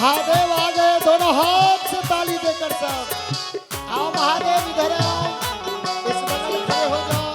महादेव आ गए, दोनों हाथ से ताली देकर सब आओ महादेव इधर आओ, इस बगल खड़े हो जाओ।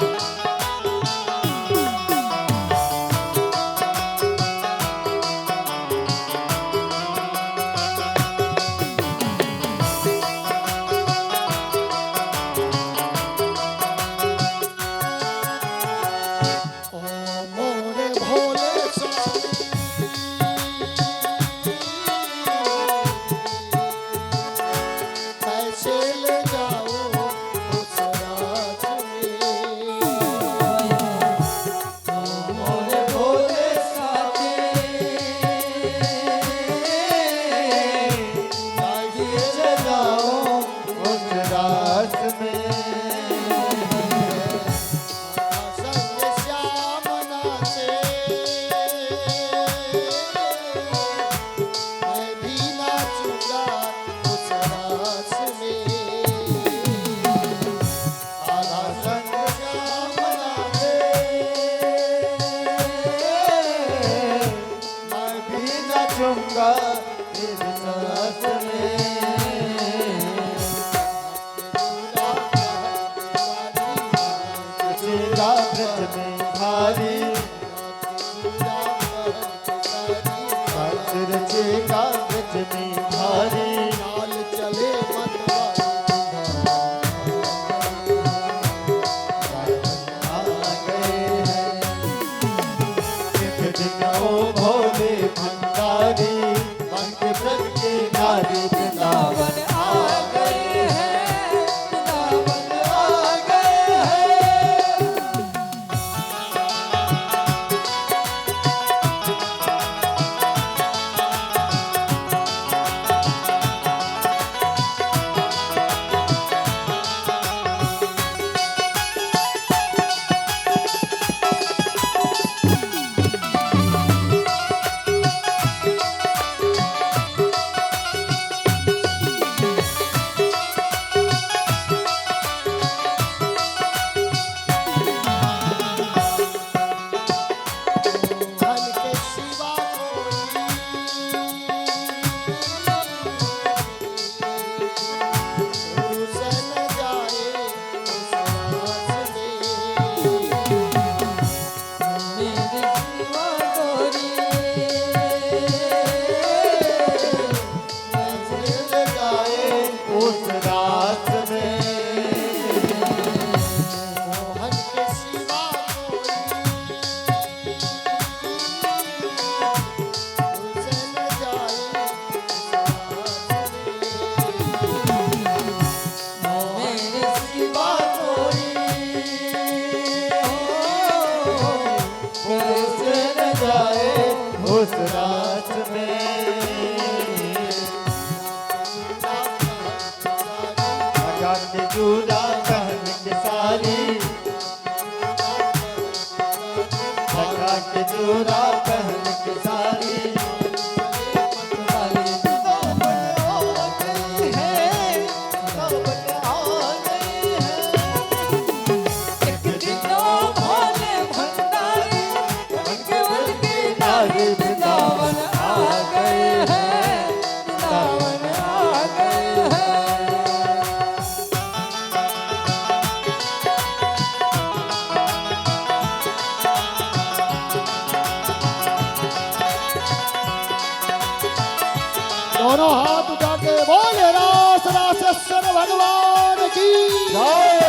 दोनों हाथ उठा के बोले रास रासेश्वर भगवान की जय।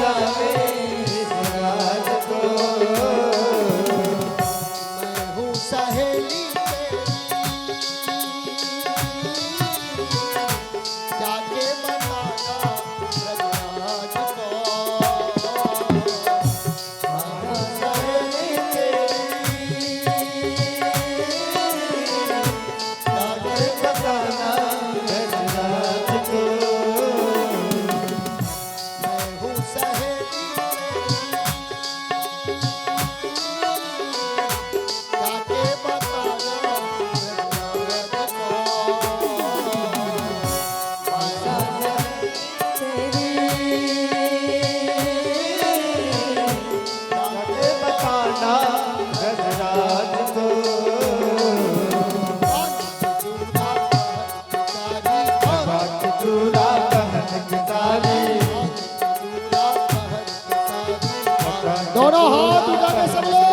जाने इस राज को। मैं हूँ सहेली जाके बताना ब्रजराज को। सहेली तेरी जाके बताना ब्रजराज को। मैं हूँ सहेली जाके बताना ब्रजराज को। जाके बताना ब्रजराज को। भक्त चूड़ा पहन के सारी दोनों हाथ उठा के सब लोग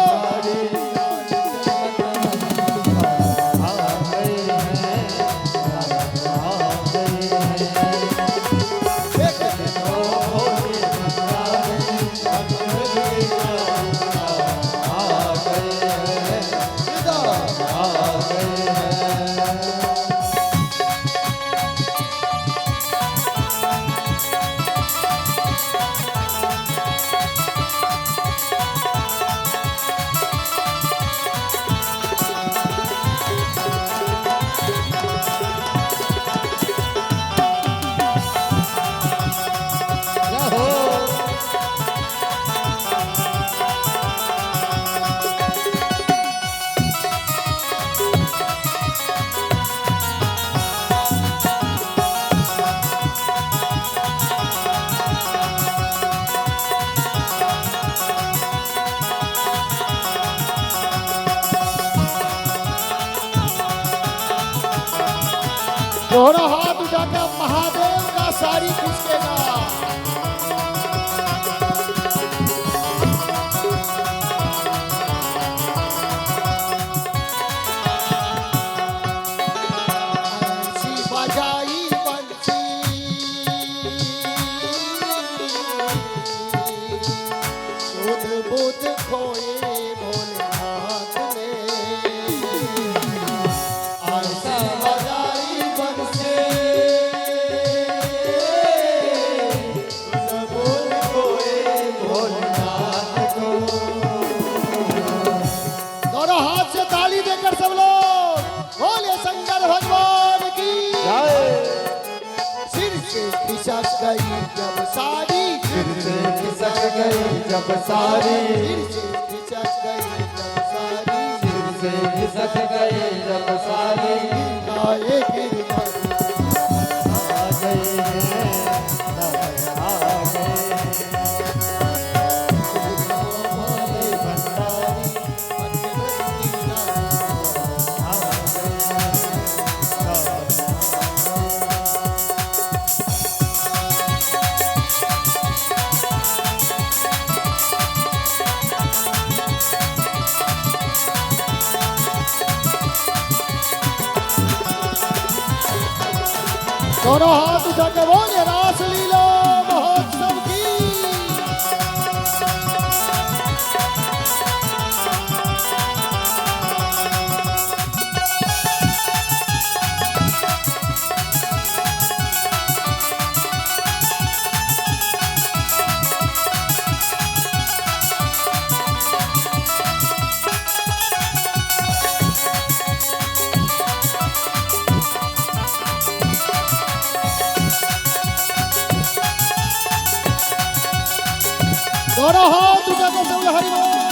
दोनों हाथ उठाकर महादेव का साड़ी खींचेगा। ऐसी बजाई बंसी सुध बुध खोए भोलेनाथ ने। ऐसी बजाई बंसी सुध बुध खोए भोलेनाथ को। दोनों हाथ से ताली देकर सब लोग बोले शंकर भगवान की। जय। सिर से खिसक गई जब साड़ी, सिर से खिसक गई जब सारी, सिर से खिसक गई जब साड़ी, सिर से खिसक गई जब सारी। गाये गिरधर आ गए हैं, आ गए भोले भंडारी पंचवटी नाथ। दोनों हाथ उठा के बोले रासलीला महोत्सव की। दोनों हाथ उठा के सब हरि बोल।